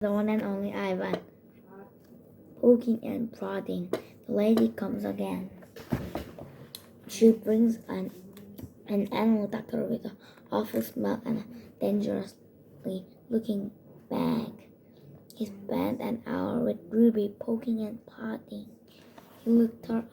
The one and only Ivan. Poking and prodding. The lady comes again. She brings an animal doctor with an awful smell and a dangerously looking bag. He spent an hour with Ruby poking and prodding. He looked at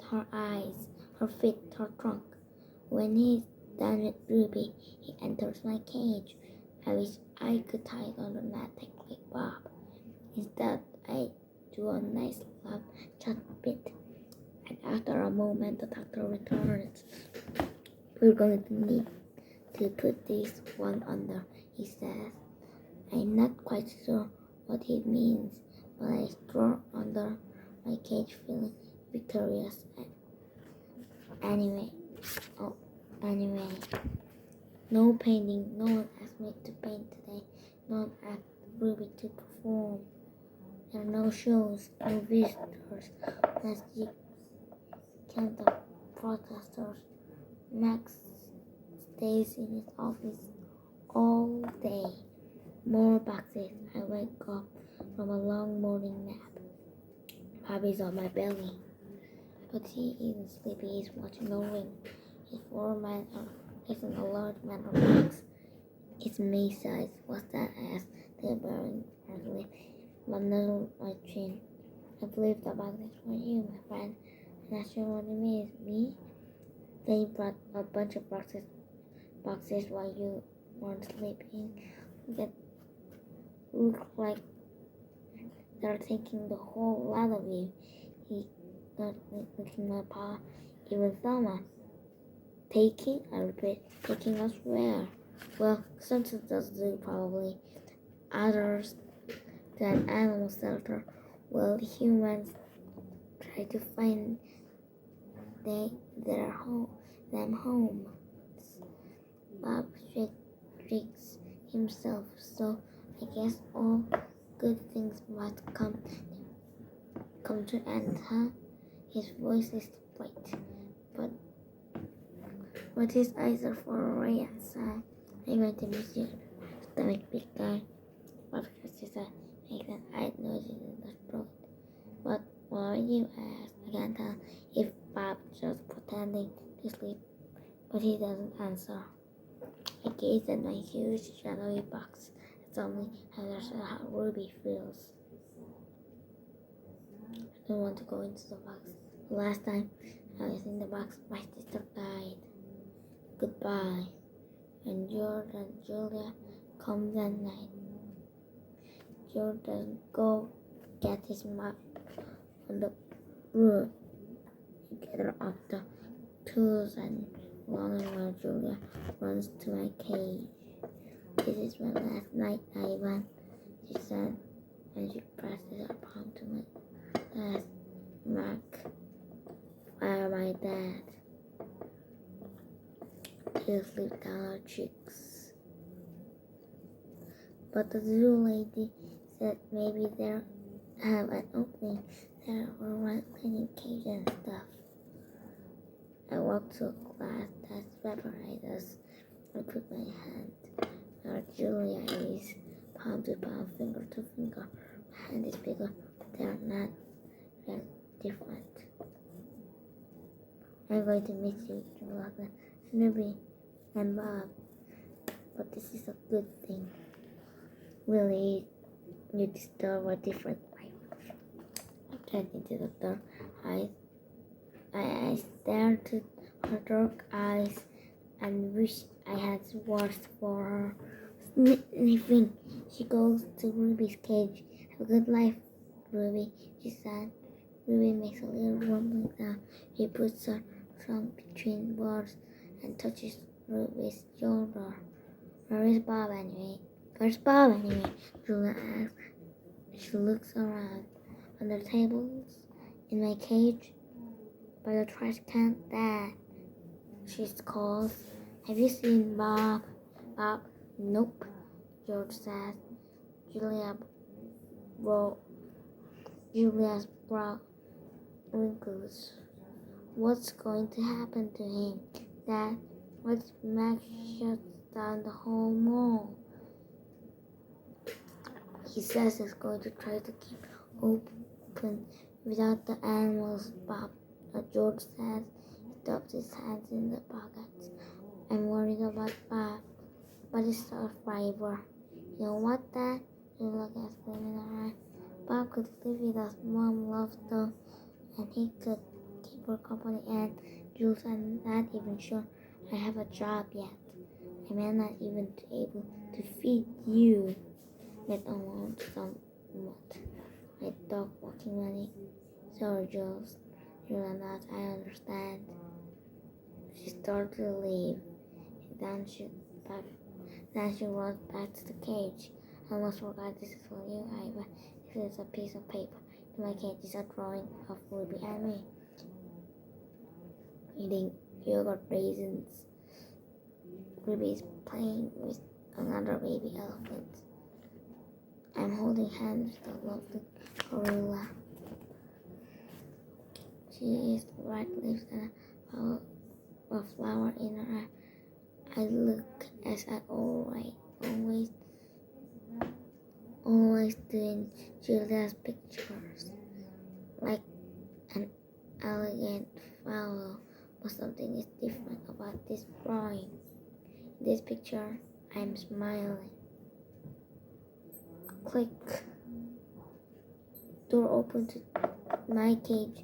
her eyes, her feet, her trunk. When he's done with Ruby, he enters my cage. I wish I could tie automatic like Bob. Instead, I do a nice loud chat bit. And after a moment, the doctor returns. We're going to need to put this one under, he says. I'm not quite sure what it means, but I stroll under my cage feeling victorious. Anyway, no painting. No one asked me to paint today. No one asked Ruby to perform. There are no shows, no visitors. Magic count of protesters. Max stays in his office all day. More boxes. I wake up from a long morning nap. Bobby's on my belly, but he isn't sleepy. He's watching the ring. His foreman is an alert man of box. It's me size. What's that? I asked, delivering friendly. Bundle my chin. I believe the box is for you, my friend. I'm not sure what it means. Me? They brought a bunch of boxes while you weren't sleeping. That look like they're taking the whole lot of you. He got licking my paw. Even Thelma. Taking? I repeat. Taking us where? Well, some does do probably. Others to an animal shelter. Well, humans try to find them home. Bob shakes himself, so I guess all good things must come to end, huh? His voice is light, but his eyes are far away outside. I'm going to miss you, stomach big guy. Bob scratches a makes an eyed noise in the throat. But why you ask? I can't tell if Bob just pretending to sleep, but he doesn't answer. I gaze at my huge shadowy box. Suddenly, I understand how Ruby feels. I don't want to go into the box. The last time I was in the box, my sister died. Goodbye. And George and Julia come that night. George doesn't go get his map on the roof. He gathers up the tools and long while Julia runs to my cage. This is my last night, Ivan, she said, and she presses her palm to my last mark. Where my dad? Tears slip down her cheeks. But the zoo lady said maybe they'll have an opening there for one cleaning cage and stuff. I walked to a glass that separates us. I put my hand where Julia is, palm to palm, finger to finger. My hand is bigger, but they're not. They're different. I'm going to miss you, Julia, Snoopy, and Bob. But this is a good thing. Really, you disturb a different life. I turned into the dark eyes. I stared to her dark eyes and wished I had words for her. Sniffing, she goes to Ruby's cage. Have a good life, Ruby, she said. Ruby makes a little rumbling sound. She puts her trunk between words and touches Ruby's shoulder. Where's Bob anyway? Julia asks. She looks around. On the tables, in my cage, by the trash can, Dad, she calls. Have you seen Bob? Bob? Nope, George says. Julia's brow wrinkles. What's going to happen to him? Dad, what if Max shuts down the whole mall? He says he's going to try to keep open without the animals, Bob. George says. He stuffs his hands in the pockets. I'm worried about Bob, but he's a survivor. You know what, Dad? You look at him in her eye. Bob could live with us. Mom loves though, and he could keep her company. And Jules, I'm not even sure I have a job yet. I may not even be able to feed you, let alone somewhat. My dog walking money. Sorry, Jules. You're not. I understand. She started to leave. Then she runs back to the cage. I almost forgot this is for you, Iva. This is a piece of paper. In my cage is a drawing of Ruby and me eating yogurt raisins. Ruby is playing with another baby elephant. I'm holding hands with the lovely gorilla. She is white lips and a flower in her eye. I look as I always do in Julia's pictures, like an elegant flower, but something is different about this drawing. In this picture, I'm smiling. Click. Door open to my cage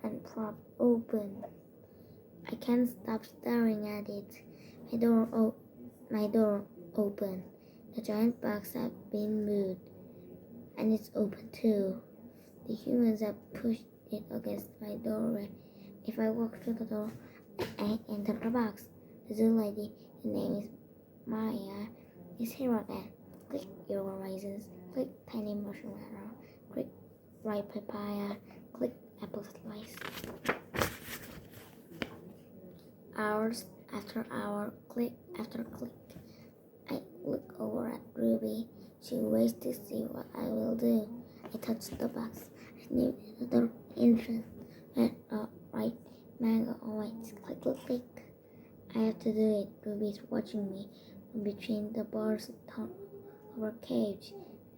and prop open. I can't stop staring at it. My door open. The giant box has been moved, and it's open too. The humans have pushed it against my doorway. If I walk through the door, I enter the box. The zoo lady, her name is Maya, is here again. Click your horizons. Click tiny marshmallow. Click ripe papaya. Click apple slice. Hours after hour, click after click. I look over at Ruby. She waits to see what I will do. I touch the box. I sniff another infant. Red or right, mango or white. Click, click, click. I have to do it. Ruby is watching me from between the bars of our cage.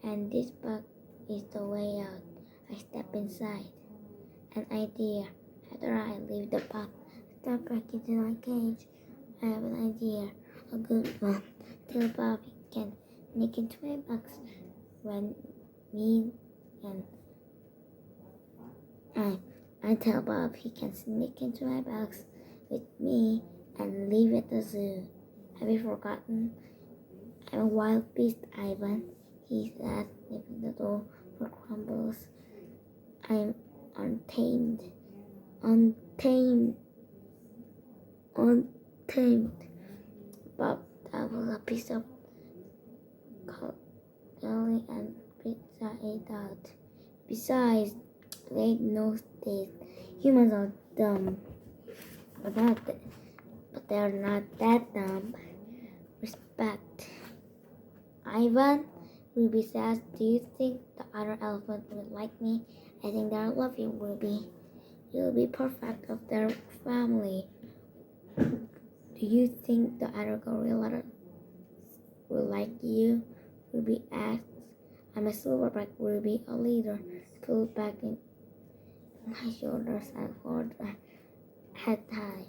And this box is the way out. I step inside. An idea. After I leave the box, step back into my cage. I have an idea. A good one. Tell Bobby can sneak into my box when me and I tell Bob he can sneak into my box with me and leave at the zoo. Have you forgotten? I'm a wild beast, Ivan. He says, leaving the door for crumbles. I'm untamed. Untamed. Bob doubles a piece of jelly and pizza it out. Besides, they know this. Humans are dumb, but they're not that dumb. Respect. Ivan, Ruby says, do you think the other elephant would like me? I think they'll love you, Ruby. You'll be perfect of their family. Do you think the other gorilla will like you? Ruby asks. I'm a silverback, Ruby, a leader. I pull back in my shoulders and hold my head high.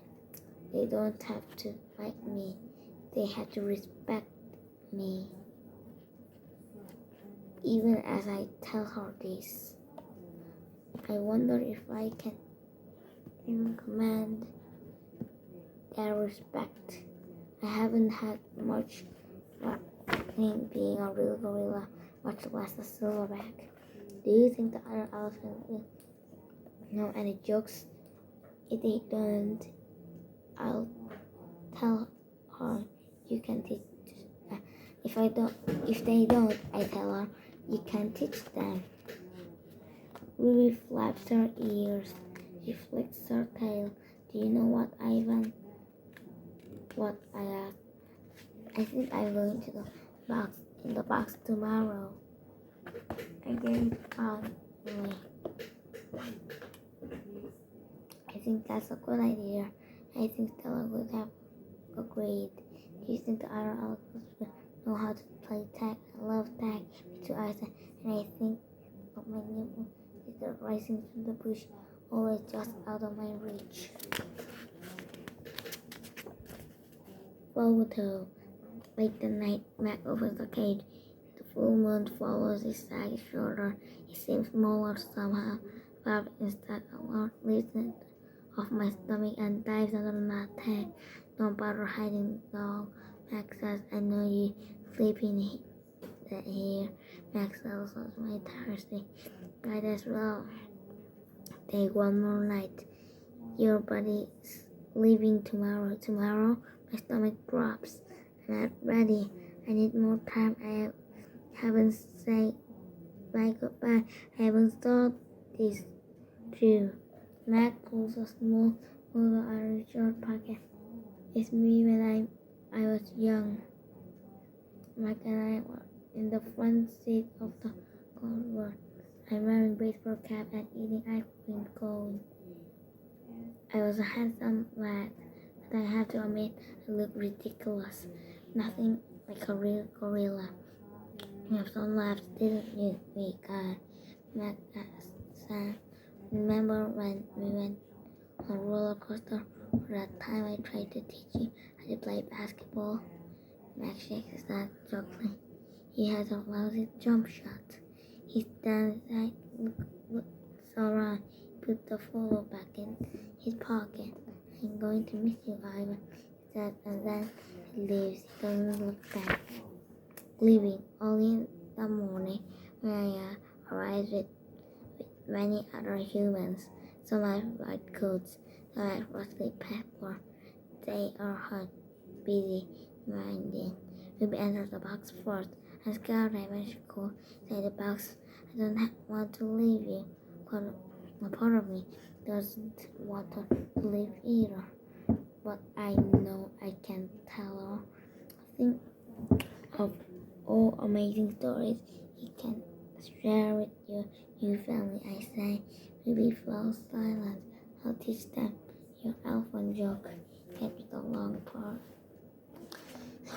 They don't have to like me. They have to respect me. Even as I tell her this, I wonder if I can even command their respect. I haven't had much luck being a real gorilla, much less a silverback. Do you think the other elephant will know any jokes? If they don't, I'll tell her you can teach. If they don't, I tell her you can teach them. Ruby flaps her ears. She flicks her tail. Do you know what, Ivan? What? I asked. I think I'm going to the box tomorrow. I gave me. I think that's a good idea. I think Stella would have agreed. Do you think the other elephants will know how to play tag? I love tag. Me too, I said. and I think of my neighbor sister rising from the bush, always just out of my reach. Photo. Late the night, Mac opens the cage. The full moon follows his side shoulder. He seems smaller somehow. Bob instead lifts it off my stomach and dives under the tank. Don't bother hiding, dog. Max says, I know you sleeping here. Max also my Thursday. Might as well take one more night. Your body's leaving tomorrow. Tomorrow, my stomach drops. I'm not ready. I need more time. I haven't said bye goodbye. I haven't thought this through. Mac pulls a small photo out of his short pocket. It's me when I was young. Mac and I were in the front seat of the Converse. I'm wearing baseball cap and eating ice cream cone. I was a handsome lad, but I have to admit I look ridiculous. Nothing like a real gorilla. You have some laughs, didn't you, we guy? Mac asked Sam. Remember when we went on a roller coaster? Or that time I tried to teach you how to play basketball? Mac shakes his head jokingly. He has a lousy jump shot. He stands aside, looks around, put the photo back in his pocket. I'm going to miss you, Ivan, he said, and then he leaves. He doesn't look back. Leaving early in the morning, Maria arrives with many other humans. Some have white coats, some have rusty pepper. They are hot, busy, minding. Ruby enters the box first. I'm scared I went to go inside the box. I don't want to leave you. A part of me doesn't want to leave either. But I know I can tell her. Think of all amazing stories you can share with your new family, I say. Ruby falls silent. I'll teach them your elfin joke. Get with the long part.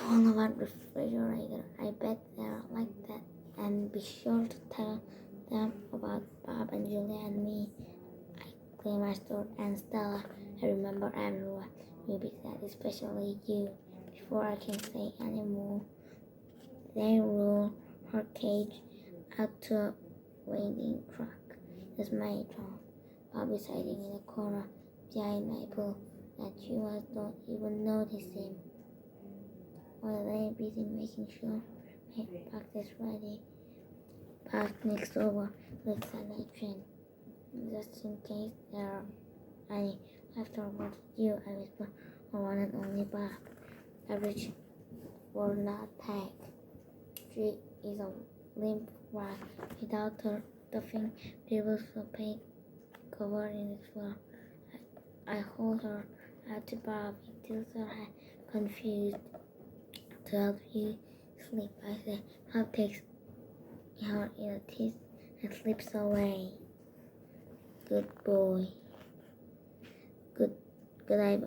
One about refrigerator. I bet they're like that. And be sure to tell them about Bob and Julia and me. I clear my throat and Stella. I remember everyone. Ruby said, especially you. Before I can say any more, they roll her cage out to a waiting truck. It's my turn. Bob is hiding in a corner behind my pool that you don't even notice him. While they're busy making sure my box is ready, Bob sneaks over, looks at my train. Just in case there are any leftovers, you, I whisper, or one and only Bob. I reach for not tag. She is a limp wreck without her stuffing, dribbles of paint covered in the floor. I hold her out to Bob. He tilts her head, confused. To help you sleep, I say. Bob takes her in a teeth and slips away. Good boy. Good Ivan.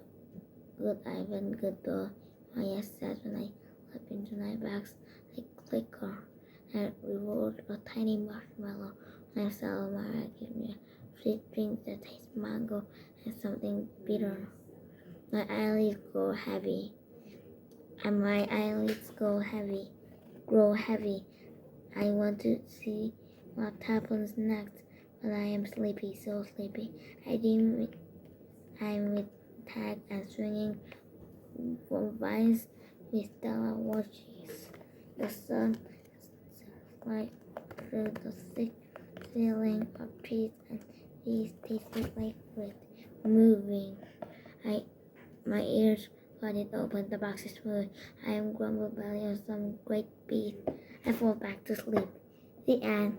Good Ivan, good boy. Maya says when I slip into my bags like clicker. I reward a tiny marshmallow. My fellow Maya gives me a sweet drink that tastes mango and something bitter. My eyelids grow heavy. Grow heavy. I want to see what happens next, but I am sleepy, so sleepy. I'm with Tag and swinging from vines with Stella watches. The sun slides through the thick ceiling of trees and these tasty like fruit moving. My ears flooded open. The box is full. I am grumble belly on some great beast. I fall back to sleep. The end.